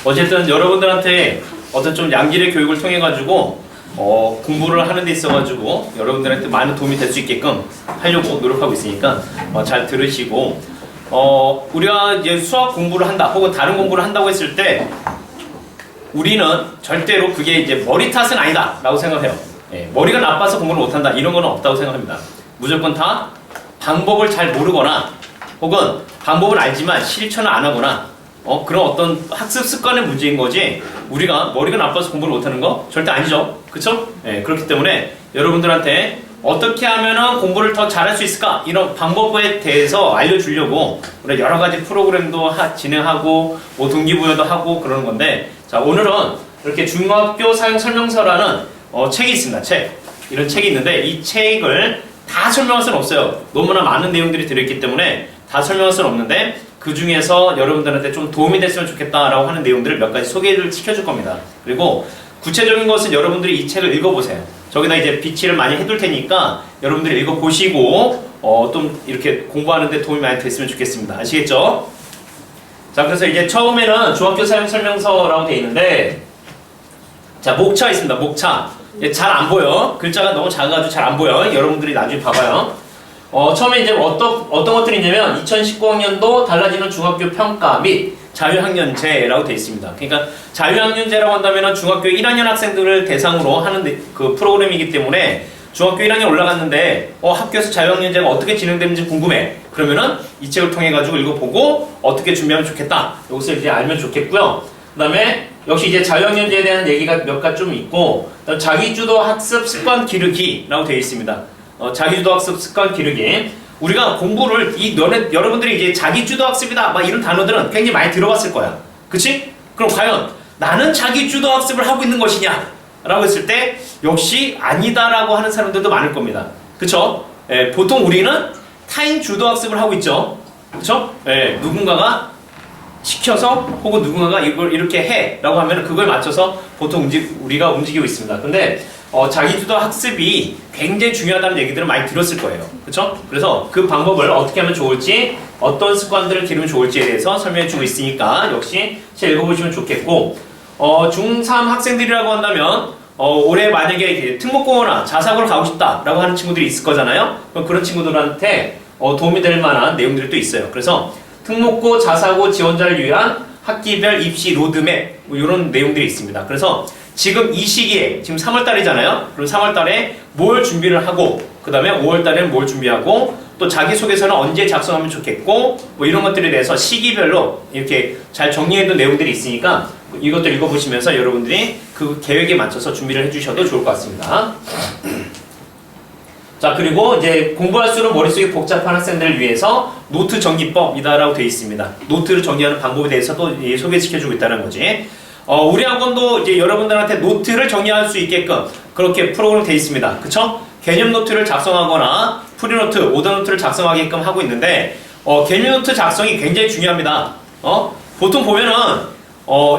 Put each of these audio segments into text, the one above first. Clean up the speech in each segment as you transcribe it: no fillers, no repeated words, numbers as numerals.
어쨌든 여러분들한테 어떤 좀 양질의 교육을 통해 가지고 공부를 하는 데 있어 가지고 여러분들한테 많은 도움이 될 수 있게끔 하려고 노력하고 있으니까 잘 들으시고 우리가 이제 수학 공부를 한다 혹은 다른 공부를 한다고 했을 때 우리는 절대로 그게 이제 머리 탓은 아니다 라고 생각해요. 머리가 나빠서 공부를 못한다 이런 건 없다고 생각합니다. 무조건 다 방법을 잘 모르거나 혹은 방법은 알지만 실천을 안 하거나 그런 어떤 학습 습관의 문제인 거지 우리가 머리가 나빠서 공부를 못하는 거 절대 아니죠. 그쵸? 그렇기 때문에 여러분들한테 어떻게 하면은 공부를 더 잘할 수 있을까 이런 방법에 대해서 알려주려고 우리가 여러 가지 프로그램도 진행하고 뭐 동기부여도 하고 그러는 건데 자 오늘은 이렇게 중학교 사용 설명서라는 책이 있습니다. 이런 책이 있는데 이 책을 다 설명할 수는 없어요. 너무나 많은 내용들이 들어있기 때문에 다 설명할 수는 없는데 그 중에서 여러분들한테 좀 도움이 됐으면 좋겠다라고 하는 내용들을 몇 가지 소개를 시켜줄 겁니다. 그리고 구체적인 것은 여러분들이 이 책을 읽어보세요. 저기다 이제 비치를 많이 해둘 테니까 여러분들이 읽어보시고 좀 이렇게 공부하는데 도움이 많이 됐으면 좋겠습니다. 아시겠죠? 자, 그래서 이제 처음에는 중학교 사용 설명서라고 되어 있는데 자, 목차 있습니다. 목차. 잘 안 보여. 글자가 너무 작아가지고 잘 안 보여. 여러분들이 나중에 봐봐요. 처음에 이제 어떤 것들이 있냐면 2019학년도 달라지는 중학교 평가 및 자유학년제라고 되어 있습니다. 그러니까 자유학년제라고 한다면 중학교 1학년 학생들을 대상으로 하는 그 프로그램이기 때문에 중학교 1학년 올라갔는데 학교에서 자유학년제가 어떻게 진행되는지 궁금해. 그러면은 이 책을 통해 가지고 읽어보고 어떻게 준비하면 좋겠다. 이것을 이제 알면 좋겠고요. 그 다음에 역시 이제 자유학년제에 대한 얘기가 몇 가지 좀 있고 자기주도 학습 습관 기르기라고 되어 있습니다. 자기주도 학습 습관 기르기. 우리가 공부를 여러분들이 이제 자기주도 학습이다 막 이런 단어들은 굉장히 많이 들어봤을 거야. 그치? 그럼 과연 나는 자기주도 학습을 하고 있는 것이냐? 라고 했을 때 역시 아니다라고 하는 사람들도 많을 겁니다. 그쵸? 보통 우리는 타인 주도 학습을 하고 있죠. 그쵸? 누군가가 시켜서 혹은 누군가가 이걸 이렇게 해 라고 하면 그걸 맞춰서 보통 우리가 움직이고 있습니다. 근데 자기주도 학습이 굉장히 중요하다는 얘기들을 많이 들었을 거예요. 그쵸? 그래서 그 방법을 어떻게 하면 좋을지 어떤 습관들을 기르면 좋을지에 대해서 설명해 주고 있으니까 역시 책 읽어보시면 좋겠고 중3 학생들이라고 한다면 올해 만약에 특목고나 자사고를 가고 싶다 라고 하는 친구들이 있을 거잖아요. 그럼 그런 친구들한테 도움이 될 만한 내용들이 또 있어요. 그래서 특목고 자사고 지원자를 위한 학기별 입시 로드맵 뭐 이런 내용들이 있습니다. 그래서 지금 이 시기에 지금 3월달이잖아요. 그럼 3월달에 뭘 준비를 하고 그 다음에 5월달에는 뭘 준비하고 또 자기소개서는 언제 작성하면 좋겠고 뭐 이런 것들에 대해서 시기별로 이렇게 잘 정리해둔 내용들이 있으니까 이것도 읽어보시면서 여러분들이 그 계획에 맞춰서 준비를 해주셔도 좋을 것 같습니다. 자, 그리고 이제 공부할수록 머릿속이 복잡한 학생들을 위해서 노트 정리법이다라고 되어 있습니다. 노트를 정리하는 방법에 대해서도 소개시켜주고 있다는 거지. 우리 학원도 이제 여러분들한테 노트를 정리할 수 있게끔 그렇게 프로그램 되어 있습니다. 그쵸? 개념 노트를 작성하거나 프리노트, 오더노트를 작성하게끔 하고 있는데 개념 노트 작성이 굉장히 중요합니다. 보통 보면은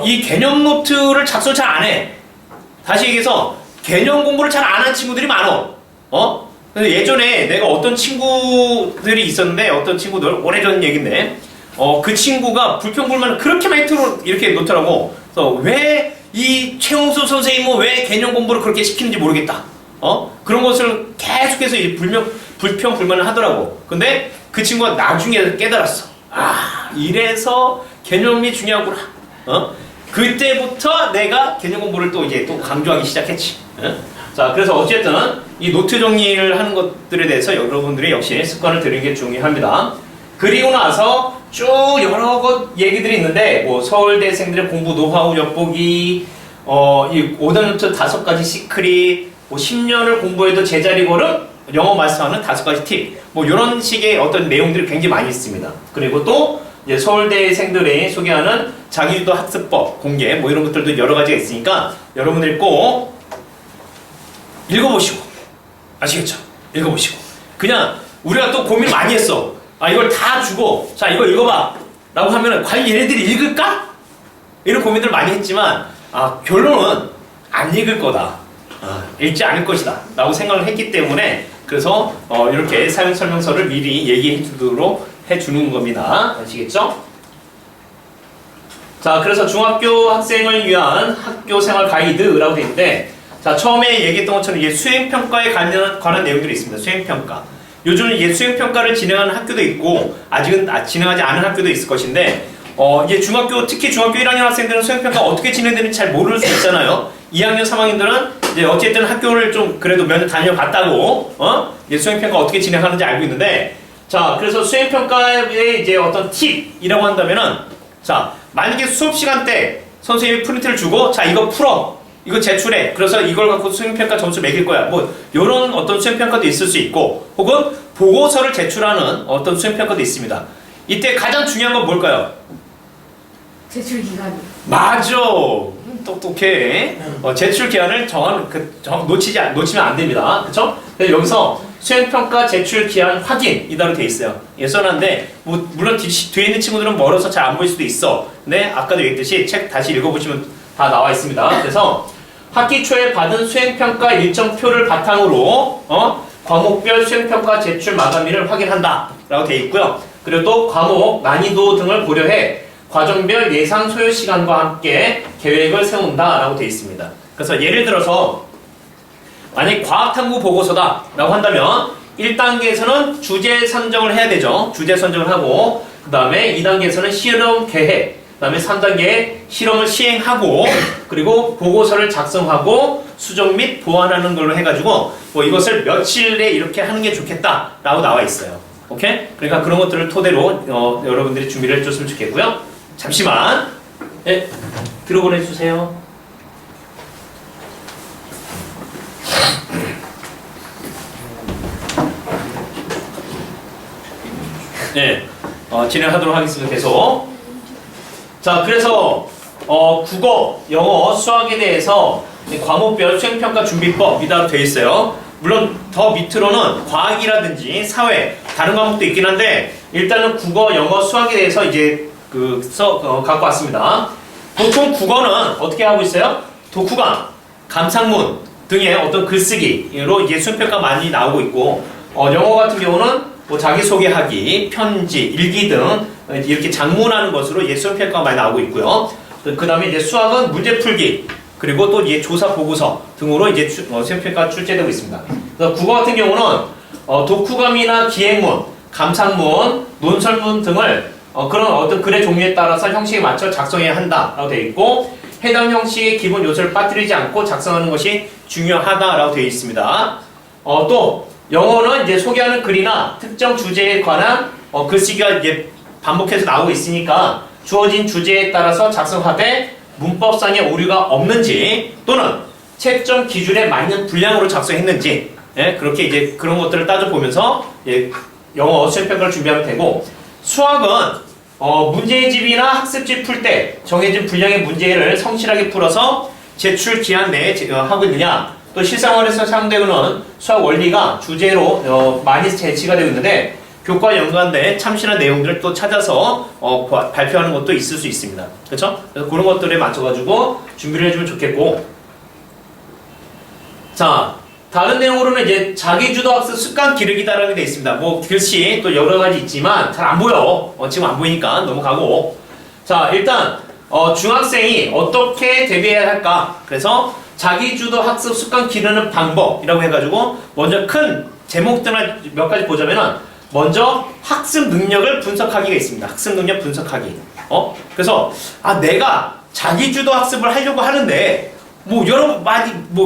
이 개념 노트를 작성 잘 안 해. 다시 얘기해서 개념 공부를 잘 안 한 친구들이 많어. 근데 예전에 내가 어떤 친구들이 있었는데 어떤 친구들 오래전 얘긴데 그 친구가 불평불만을 그렇게 많이 이렇게 놓더라고. 그래서 왜 이 최홍수 선생님은 왜 개념 공부를 그렇게 시키는지 모르겠다. 그런 것을 계속해서 불평불만을 하더라고. 근데 그 친구가 나중에 깨달았어. 이래서 개념이 중요하구나. 그때부터 내가 개념 공부를 또 이제 또 강조하기 시작했지. 자, 그래서 어쨌든 이 노트 정리를 하는 것들에 대해서 여러분들이 역시 습관을 들이는 게 중요합니다. 그리고 나서 쭉 여러 것 얘기들이 있는데 뭐 서울대생들의 공부 노하우 엿보기, 이 오더노트 5가지 시크릿, 뭐 10년을 공부해도 제자리 걸음, 영어 마스터하는 5가지 팁, 뭐 이런 식의 어떤 내용들이 굉장히 많이 있습니다. 그리고 또 이제 서울대생들이 소개하는 자기주도 학습법 공개 뭐 이런 것들도 여러 가지가 있으니까 여러분들이 꼭 읽어보시고 아시겠죠? 읽어보시고 그냥 우리가 또 고민 많이 했어. 이걸 다 주고 자 이거 읽어봐 라고 하면 과연 얘네들이 읽을까? 이런 고민들 많이 했지만 결론은 안 읽을 거다. 읽지 않을 것이다 라고 생각을 했기 때문에 그래서 이렇게 사용 설명서를 미리 얘기해 주도록 해주는 겁니다. 아시겠죠? 자, 그래서 중학교 학생을 위한 학교 생활 가이드라고 되어 있는데, 자, 처음에 얘기했던 것처럼 이제 수행평가에 관한 내용들이 있습니다. 수행평가. 요즘은 이제 수행평가를 진행하는 학교도 있고, 아직은 진행하지 않은 학교도 있을 것인데, 이제 특히 중학교 1학년 학생들은 수행평가 어떻게 진행되는지 잘 모를 수 있잖아요. 2학년, 3학년들은 이제 어쨌든 학교를 좀 그래도 몇 년 다녀봤다고, 이제 수행평가 어떻게 진행하는지 알고 있는데, 자, 그래서 수행평가의 이제 어떤 팁이라고 한다면은, 자, 만약에 수업 시간 때 선생님이 프린트를 주고, 자, 이거 풀어. 이거 제출해. 그래서 이걸 갖고 수행평가 점수 매길 거야. 뭐, 요런 어떤 수행평가도 있을 수 있고, 혹은 보고서를 제출하는 어떤 수행평가도 있습니다. 이때 가장 중요한 건 뭘까요? 제출 기간이. 맞아. 똑똑해. 제출 기한을 놓치면 안 됩니다. 그쵸? 그래서 여기서 수행평가 제출 기한 확인이라고 돼 있어요. 예, 써놨는데, 뭐, 물론 뒤에 있는 친구들은 멀어서 잘 안 보일 수도 있어. 근데 아까도 얘기했듯이 책 다시 읽어보시면 다 나와 있습니다. 그래서 학기 초에 받은 수행평가 일정표를 바탕으로, 과목별 수행평가 제출 마감일을 확인한다. 라고 돼 있고요. 그리고 또 과목, 난이도 등을 고려해 과정별 예상 소요 시간과 함께 계획을 세운다 라고 되어 있습니다. 그래서 예를 들어서 만약 과학탐구 보고서다 라고 한다면 1단계에서는 주제 선정을 해야 되죠. 주제 선정을 하고 그 다음에 2단계에서는 실험 계획, 그 다음에 3단계에 실험을 시행하고 그리고 보고서를 작성하고 수정 및 보완하는 걸로 해가지고 뭐 이것을 며칠 내에 이렇게 하는 게 좋겠다 라고 나와 있어요. 오케이? 그러니까 그런 것들을 토대로 여러분들이 준비를 해줬으면 좋겠고요. 잠시만, 네, 들어보내주세요. 네, 진행하도록 하겠습니다. 계속. 자, 그래서 국어, 영어, 수학에 대해서 과목별 수행평가 준비법이라고 되어 있어요. 물론 더 밑으로는 과학이라든지 사회, 다른 과목도 있긴 한데 일단은 국어, 영어, 수학에 대해서 이제 갖고 왔습니다. 보통 국어는 어떻게 하고 있어요? 독후감, 감상문 등의 어떤 글쓰기로 이제 수행평가 많이 나오고 있고, 영어 같은 경우는 뭐 자기소개하기, 편지, 일기 등 이렇게 장문하는 것으로 이제 수행평가가 많이 나오고 있고요. 그 다음에 이제 수학은 문제 풀기, 그리고 또 이제 조사 보고서 등으로 이제 수행평가가 출제되고 있습니다. 그래서 국어 같은 경우는 독후감이나 기행문, 감상문, 논설문 등을 그런 어떤 글의 종류에 따라서 형식에 맞춰 작성해야 한다라고 되어 있고 해당 형식의 기본 요소를 빠뜨리지 않고 작성하는 것이 중요하다라고 되어 있습니다. 또 영어는 이제 소개하는 글이나 특정 주제에 관한 글쓰기가 이제 반복해서 나오고 있으니까 주어진 주제에 따라서 작성하되 문법상의 오류가 없는지 또는 채점 기준에 맞는 분량으로 작성했는지 그렇게 이제 그런 것들을 따져보면서 영어 수행평가를 준비하면 되고 수학은 문제집이나 학습지 풀 때 정해진 분량의 문제를 성실하게 풀어서 제출 기한 내에 하고 있느냐 또 실생활에서 사용되는 수학 원리가 주제로 많이 제시가 되고 있는데 교과와 연관된 참신한 내용들을 또 찾아서 발표하는 것도 있을 수 있습니다. 그렇죠? 그래서 그런 것들에 맞춰가지고 준비를 해주면 좋겠고 자 다른 내용으로는 이제 자기주도학습 습관 기르기다라는 게 되어 있습니다. 뭐 글씨 또 여러 가지 있지만 잘 안 보여. 지금 안 보이니까 넘어가고. 자 일단 중학생이 어떻게 대비해야 할까? 그래서 자기주도학습 습관 기르는 방법이라고 해가지고 먼저 큰 제목들을 몇 가지 보자면은 먼저 학습 능력을 분석하기가 있습니다. 학습 능력 분석하기. 그래서 내가 자기주도 학습을 하려고 하는데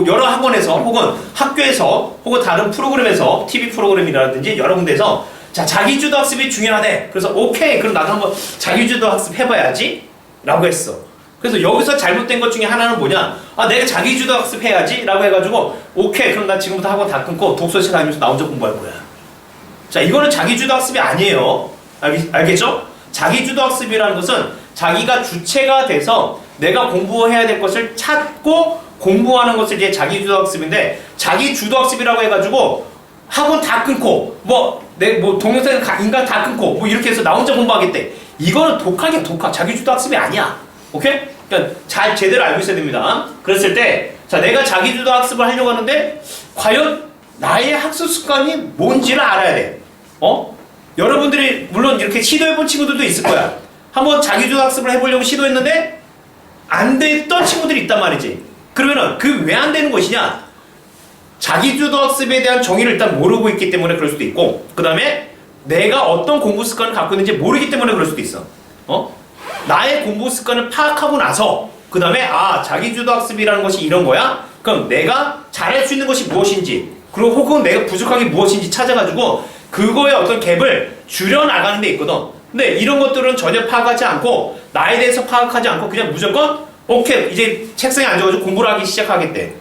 여러 학원에서 혹은 학교에서 혹은 다른 프로그램에서 TV 프로그램이라든지 여러 군데에서 자 자기주도 학습이 중요하대. 그래서 오케이 그럼 나도 한번 자기주도 학습 해봐야지 라고 했어. 그래서 여기서 잘못된 것 중에 하나는 뭐냐 내가 자기주도 학습 해야지 라고 해가지고 오케이 그럼 나 지금부터 학원 다 끊고 독서실 다니면서 나 혼자 공부할 거야. 자 이거는 자기주도 학습이 아니에요. 알겠죠? 자기주도 학습이라는 것은 자기가 주체가 돼서 내가 공부해야 될 것을 찾고 공부하는 것을 이제 자기주도 학습인데 자기주도 학습이라고 해가지고 학원 다 끊고 동영상 인강 다 끊고 뭐 이렇게 해서 나 혼자 공부하겠대. 이거는 독학 자기주도 학습이 아니야. 오케이? 그러니까 잘 제대로 알고 있어야 됩니다. 그랬을 때 자 내가 자기주도 학습을 하려고 하는데 과연 나의 학습 습관이 뭔지를 알아야 돼. 여러분들이 물론 이렇게 시도해본 친구들도 있을 거야. 한번 자기주도 학습을 해보려고 시도했는데 안 됐던 친구들이 있단 말이지. 그러면은 그 왜 안 되는 것이냐? 자기주도 학습에 대한 정의를 일단 모르고 있기 때문에 그럴 수도 있고, 그 다음에 내가 어떤 공부 습관을 갖고 있는지 모르기 때문에 그럴 수도 있어. 나의 공부 습관을 파악하고 나서 그 다음에 자기주도 학습이라는 것이 이런 거야? 그럼 내가 잘할 수 있는 것이 무엇인지, 그리고 혹은 내가 부족한 게 무엇인지 찾아가지고 그거의 어떤 갭을 줄여나가는 데 있거든. 근데 이런 것들은 전혀 파악하지 않고, 나에 대해서 파악하지 않고 그냥 무조건 오케이 이제 책상에 앉아가지고 공부를 하기 시작하겠대.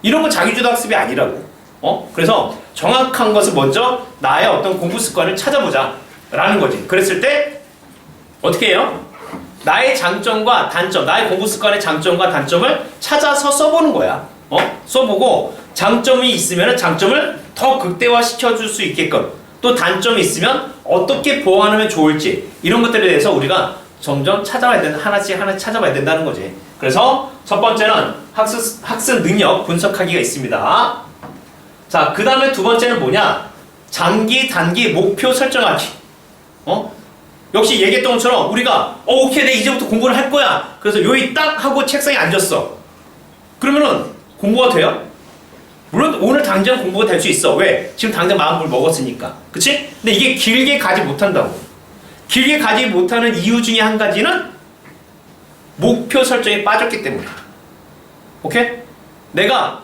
이런 건 자기주도 학습이 아니라고. 그래서 정확한 것을 먼저 나의 어떤 공부 습관을 찾아보자 라는 거지. 그랬을 때 어떻게 해요? 나의 장점과 단점, 나의 공부 습관의 장점과 단점을 찾아서 써보는 거야. 써보고 장점이 있으면 장점을 더 극대화 시켜줄 수 있게끔, 또 단점이 있으면 어떻게 보완하면 좋을지, 이런 것들에 대해서 우리가 점점 찾아봐야 된다. 하나씩 찾아봐야 된다는 거지. 그래서 첫 번째는 학습 능력 분석하기가 있습니다. 자, 그 다음에 두 번째는 뭐냐? 장기, 단기 목표 설정하기. 역시 얘기했던 것처럼 우리가 오케이 내가 이제부터 공부를 할 거야. 그래서 요이 딱 하고 책상에 앉았어. 그러면은 공부가 돼요? 물론 오늘 당장 공부가 될 수 있어. 왜? 지금 당장 마음을 먹었으니까. 그치? 근데 이게 길게 가지 못한다고. 길게 가지 못하는 이유 중에 한 가지는 목표 설정에 빠졌기 때문이야. 오케이? 내가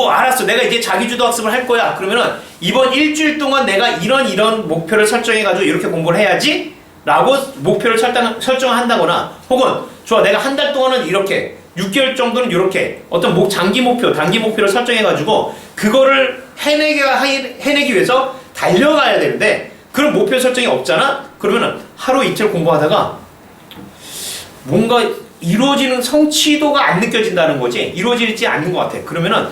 알았어. 내가 이제 자기주도 학습을 할 거야. 그러면은 이번 일주일 동안 내가 이런 목표를 설정해가지고 이렇게 공부를 해야지 라고 목표를 설정한다거나, 혹은 좋아 내가 한 달 동안은 이렇게, 6개월 정도는 이렇게 어떤 장기 목표, 단기 목표를 설정해가지고 그거를 해내기 위해서 달려가야 되는데, 그런 목표 설정이 없잖아? 그러면은 하루 이틀 공부하다가 뭔가 이루어지는 성취도가 안 느껴진다는 거지. 이루어지지 않는 것 같아. 그러면은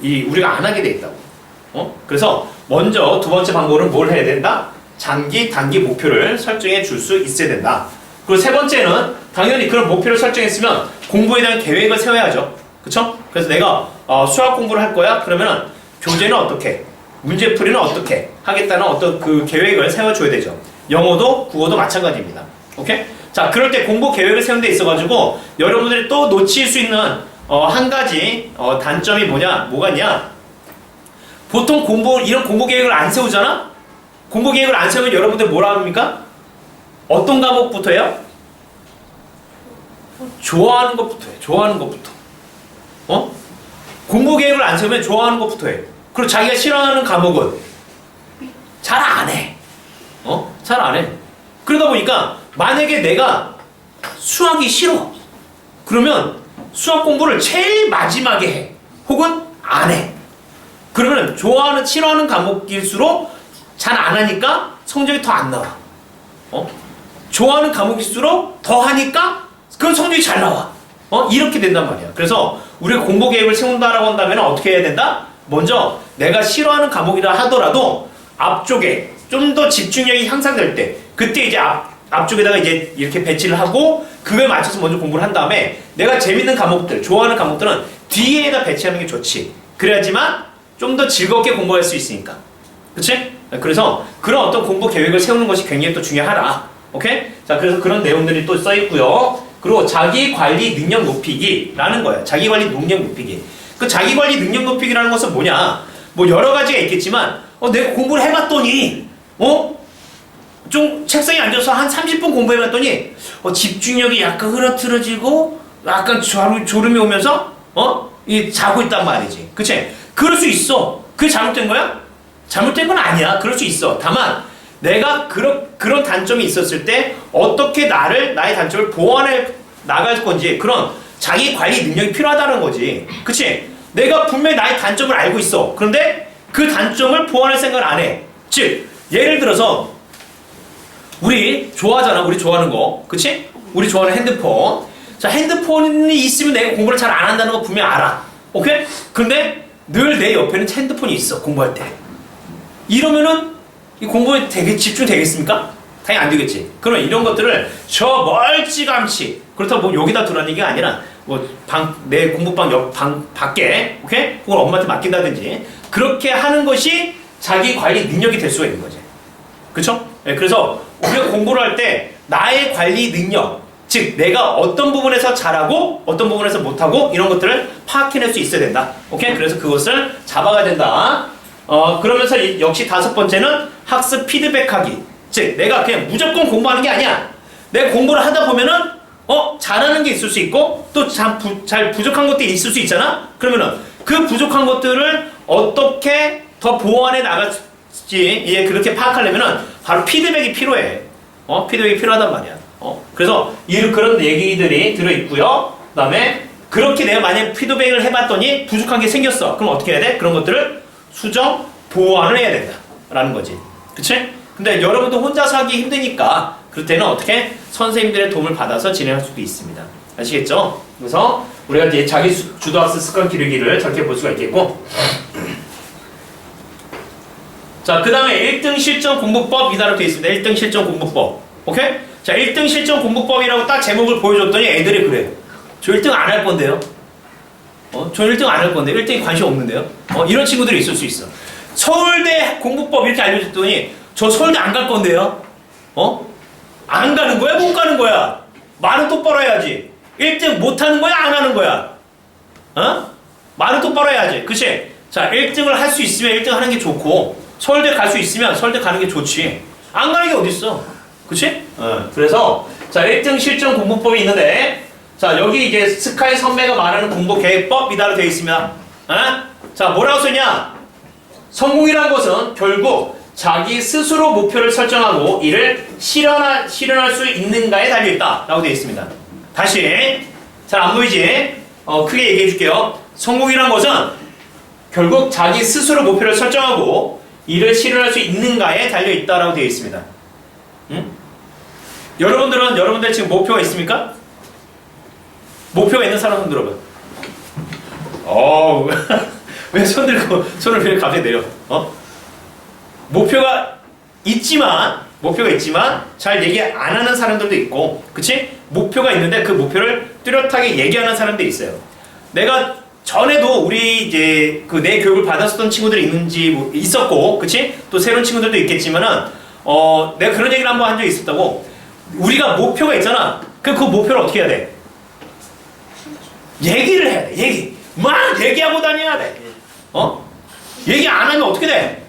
우리가 안 하게 돼 있다고. 그래서 먼저 두 번째 방법은 뭘 해야 된다? 장기, 단기 목표를 설정해 줄 수 있어야 된다. 그리고 세 번째는 당연히 그런 목표를 설정했으면 공부에 대한 계획을 세워야죠. 그쵸? 그래서 내가 수학 공부를 할 거야? 그러면은 교재는 어떻게, 문제풀이는 어떻게 하겠다는 어떤 그 계획을 세워줘야 되죠. 영어도 국어도 마찬가지입니다. 오케이? 자, 그럴 때 공부 계획을 세우는 데 있어가지고 여러분들이 또 놓칠 수 있는 한 가지 단점이 뭐가 있냐? 보통 이런 공부 계획을 안 세우잖아? 공부 계획을 안 세우면 여러분들 뭐라 합니까? 어떤 과목부터 해요? 좋아하는 것부터 해. 좋아하는 것부터. 공부 계획을 안 세우면 좋아하는 것부터 해. 그리고 자기가 싫어하는 과목은 잘 안 해. 잘 안 해. 그러다 보니까 만약에 내가 수학이 싫어. 그러면 수학 공부를 제일 마지막에 해. 혹은 안 해. 그러면 싫어하는 과목일수록 잘 안 하니까 성적이 더 안 나와. 좋아하는 과목일수록 더 하니까 그건 성적이 잘 나와. 이렇게 된단 말이야. 그래서 우리가 공부 계획을 세운다라고 한다면 어떻게 해야 된다? 먼저 내가 싫어하는 과목이라 하더라도 앞쪽에 좀 더 집중력이 향상될 때, 그때 이제 앞쪽에다가 이제 이렇게 배치를 하고 그거에 맞춰서 먼저 공부를 한 다음에 내가 재밌는 과목들, 좋아하는 과목들은 뒤에다 배치하는 게 좋지. 그래야지만 좀 더 즐겁게 공부할 수 있으니까. 그치? 그래서 그런 어떤 공부 계획을 세우는 것이 굉장히 또 중요하다. 오케이? 자, 그래서 그런 내용들이 또 써있고요. 그리고 자기관리 능력 높이기라는 거예요. 자기관리 능력 높이기. 그 자기관리 능력 높이기라는 것은 뭐냐? 뭐 여러 가지가 있겠지만, 내가 공부를 해봤더니, 좀 책상에 앉아서 한 30분 공부해봤더니, 집중력이 약간 흐트러지고, 약간 졸음이 오면서, 자고 있단 말이지. 그치? 그럴 수 있어. 그게 잘못된 거야? 잘못된 건 아니야. 그럴 수 있어. 다만, 내가 그런 단점이 있었을 때 어떻게 나의 단점을 보완해 나갈 건지, 그런 자기 관리 능력이 필요하다는 거지. 그치? 내가 분명히 나의 단점을 알고 있어. 그런데 그 단점을 보완할 생각을 안 해. 즉, 예를 들어서 우리 좋아하잖아. 우리 좋아하는 거. 그치? 우리 좋아하는 핸드폰. 자, 핸드폰이 있으면 내가 공부를 잘 안 한다는 거 분명히 알아. 오케이? 근데 늘 내 옆에는 핸드폰이 있어. 공부할 때. 이러면은 이 공부에 집중되겠습니까? 당연히 안 되겠지. 그러면 이런 것들을 저 멀찌감치, 그렇다고 뭐 여기다 두라는 얘기가 아니라 내 공부방 밖에, 오케이? 그걸 엄마한테 맡긴다든지 그렇게 하는 것이 자기 관리 능력이 될 수가 있는 거지. 그쵸? 네, 그래서 우리가 공부를 할 때 나의 관리 능력, 즉 내가 어떤 부분에서 잘하고 어떤 부분에서 못하고 이런 것들을 파악해낼 수 있어야 된다. 오케이? 그래서 그것을 잡아가야 된다. 그러면서 역시 다섯 번째는 학습 피드백하기. 즉 내가 그냥 무조건 공부하는 게 아니야. 내가 공부를 하다 보면은 잘하는 게 있을 수 있고 또 잘 부족한 것들이 있을 수 있잖아. 그러면은 그 부족한 것들을 어떻게 더 보완해 나갈지 그렇게 파악하려면은 바로 피드백이 필요해. 피드백이 필요하단 말이야. 그래서 그런 얘기들이 들어있고요. 그 다음에 그렇게 내가 만약 피드백을 해봤더니 부족한 게 생겼어. 그럼 어떻게 해야 돼? 그런 것들을 수정, 보완을 해야 된다. 라는 거지. 그치? 근데 여러분도 혼자서 하기 힘드니까 그럴 때는 어떻게? 선생님들의 도움을 받아서 진행할 수도 있습니다. 아시겠죠? 그래서 우리가 이제 자기 주도학습 습관 기르기를 저렇게 볼 수가 있겠고 자, 그 다음에 1등 실전 공부법 이다로 되어 있습니다. 1등 실전 공부법. 오케이? 자, 1등 실전 공부법이라고 딱 제목을 보여줬더니 애들이 그래요. 저 1등 안 할 건데요? 저 1등 안 할 건데 1등에 관심 없는데요? 이런 친구들이 있을 수 있어. 서울대 공부법 이렇게 알려줬더니 저 서울대 안 갈 건데요? 안 가는 거야? 못 가는 거야? 말은 똑바로 해야지. 1등 못 하는 거야? 안 하는 거야? 말은 똑바로 해야지. 그치? 자, 1등을 할 수 있으면 1등 하는 게 좋고 서울대 갈 수 있으면 서울대 가는 게 좋지. 안 가는 게 어딨어? 그치? 그래서 자, 1등 실전 공부법이 있는데 자, 여기 이제 스카이 선배가 말하는 공부 계획법 이다로 되어 있습니다. 자, 뭐라고 쓰냐? 성공이라는 것은 결국 자기 스스로 목표를 설정하고 이를 실현할 수 있는가에 달려있다 라고 되어 있습니다. 다시 잘 안 보이지? 크게 얘기해 줄게요. 성공이란 것은 결국 자기 스스로 목표를 설정하고 이를 실현할 수 있는가에 달려있다 라고 되어 있습니다. 여러분들 지금 목표가 있습니까? 목표가 있는 사람 손 들어봐. 왜 손 들고 손을 왜 갑자기 내려? 목표가 있지만 잘 얘기 안 하는 사람들도 있고, 그치? 목표가 있는데 그 목표를 뚜렷하게 얘기하는 사람들이 있어요. 내가 전에도 우리 이제 그 내 교육을 받았었던 친구들이 있었고, 그치? 또 새로운 친구들도 있겠지만은, 내가 그런 얘기를 한번 한 적이 있었다고. 우리가 목표가 있잖아. 그 목표를 어떻게 해야 돼? 얘기를 해야 돼. 막 얘기하고 다녀야 돼. 얘기 안 하면 어떻게 돼?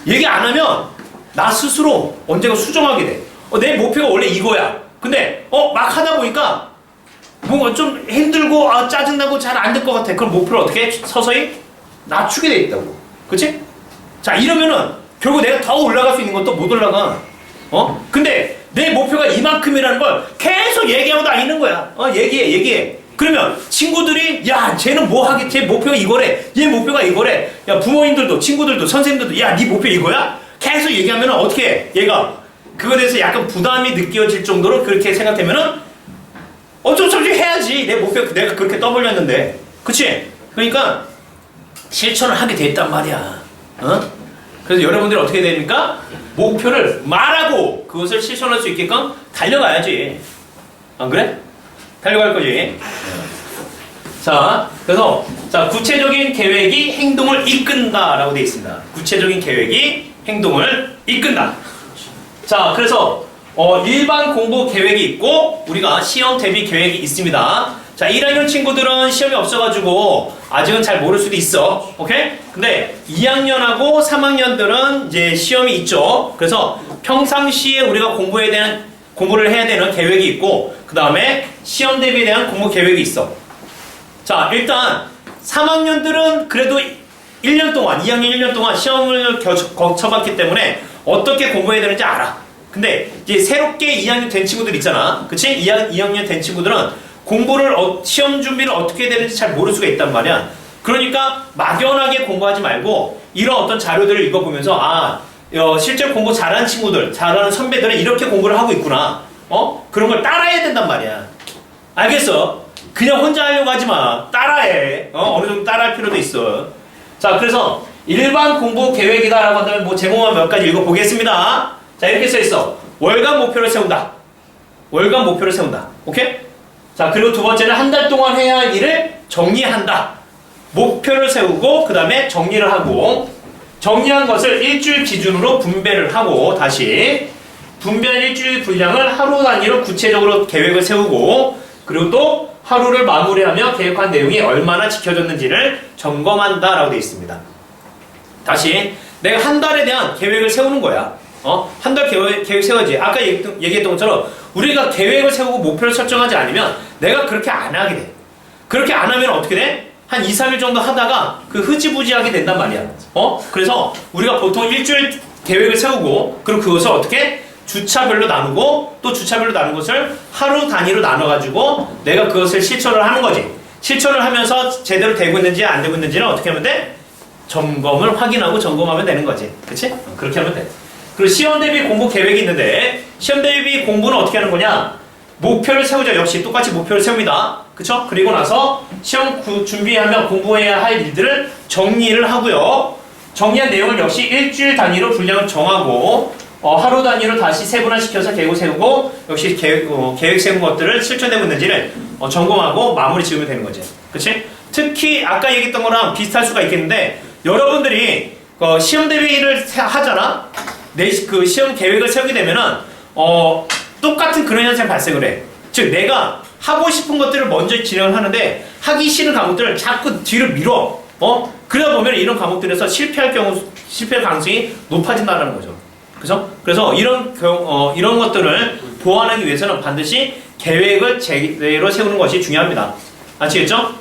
얘기 안 하면 나 스스로 언젠가 수정하게 돼. 내 목표가 원래 이거야. 근데 막 하다 보니까 뭔가 좀 힘들고 짜증나고 잘 안 될 것 같아. 그럼 목표를 어떻게 서서히 낮추게 돼 있다고. 그치? 자, 이러면은 결국 내가 더 올라갈 수 있는 건 또 못 올라가. 근데 내 목표가 이만큼이라는 걸 계속 얘기하고 다니는 거야. 얘기해. 그러면 친구들이 야, 쟤는 뭐 하겠지? 쟤 목표가 이거래. 얘 목표가 이거래. 야, 부모님들도 친구들도 선생님들도 야, 네 목표 이거야? 계속 얘기하면 어떻게 해? 얘가 그거에 대해서 약간 부담이 느껴질 정도로 그렇게 생각하면은 어쩔 수 없이 해야지. 내 목표 내가 그렇게 떠벌렸는데. 그치? 그러니까 실천을 하게 됐단 말이야. 그래서 여러분들이 어떻게 됩니까? 목표를 말하고 그것을 실천할 수 있게끔 달려가야지. 안 그래? 달려갈 거지. 자, 그래서 구체적인 계획이 행동을 이끈다라고 되어 있습니다. 구체적인 계획이 행동을 이끈다. 자, 그래서 일반 공부 계획이 있고 우리가 시험 대비 계획이 있습니다. 자, 1학년 친구들은 시험이 없어가지고 아직은 잘 모를 수도 있어. 오케이? 근데 2학년하고 3학년들은 이제 시험이 있죠. 그래서 평상시에 우리가 공부를 해야 되는 계획이 있고, 그 다음에 시험 대비에 대한 공부 계획이 있어. 자, 일단 3학년들은 그래도 1년 동안, 2학년 1년 동안 시험을 거쳐봤기 때문에 어떻게 공부해야 되는지 알아. 근데 이제 새롭게 2학년 된 친구들 있잖아. 그치? 2학년 된 친구들은 공부를, 시험 준비를 어떻게 해야 되는지 잘 모를 수가 있단 말이야. 그러니까 막연하게 공부하지 말고 이런 어떤 자료들을 읽어보면서 실제 공부 잘하는 친구들, 잘하는 선배들은 이렇게 공부를 하고 있구나. 그런 걸 따라해야 된단 말이야. 알겠어? 그냥 혼자 하려고 하지 마. 따라해. 어느 정도 따라할 필요도 있어. 자, 그래서 일반 공부 계획이다라고 한다면 제목만 몇 가지 읽어보겠습니다. 자, 이렇게 써있어. 월간 목표를 세운다. 월간 목표를 세운다. 오케이? 자, 그리고 두 번째는 한 달 동안 해야 할 일을 정리한다. 목표를 세우고 그 다음에 정리를 하고, 정리한 것을 일주일 기준으로 분배를 하고 다시 분별 일주일 분량을 하루 단위로 구체적으로 계획을 세우고 그리고 또 하루를 마무리하며 계획한 내용이 얼마나 지켜졌는지를 점검한다라고 되어 있습니다. 다시 내가 한 달에 대한 계획을 세우는 거야. 한 달 계획 세워야지. 아까 얘기했던 것처럼 우리가 계획을 세우고 목표를 설정하지 않으면 내가 그렇게 안 하게 돼. 그렇게 안 하면 어떻게 돼? 한 2, 3일 정도 하다가 그 흐지부지하게 된단 말이야. 그래서 우리가 보통 일주일 계획을 세우고 그리고 그것을 어떻게 주차별로 나누고 또 주차별로 나눈 것을 하루 단위로 나눠가지고 내가 그것을 실천을 하는 거지. 실천을 하면서 제대로 되고 있는지 안 되고 있는지는 어떻게 하면 돼? 점검을 확인하고 점검하면 되는 거지. 그치? 그렇게 하면 돼. 그리고 시험 대비 공부 계획이 있는데 시험 대비 공부는 어떻게 하는 거냐? 목표를 세우자. 역시 똑같이 목표를 세웁니다. 그쵸? 그리고 나서 시험 준비하며 공부해야 할 일들을 정리를 하고요. 정리한 내용을 역시 일주일 단위로 분량을 정하고 하루 단위로 다시 세분화시켜서 계획을 세우고 역시 계획 세운 것들을 실천되고 있는지를 점검하고 마무리 지으면 되는 거지. 그치? 특히 아까 얘기했던 거랑 비슷할 수가 있겠는데 여러분들이 시험 대비를 하잖아? 그 시험 계획을 세우게 되면은 똑같은 그런 현상이 발생을 해. 즉 내가 하고 싶은 것들을 먼저 진행을 하는데 하기 싫은 과목들을 자꾸 뒤로 밀어. 그러다 보면 이런 과목들에서 실패할 가능성이 높아진다는 거죠. 그래서 이런 것들을 보완하기 위해서는 반드시 계획을 제대로 세우는 것이 중요합니다. 아시겠죠?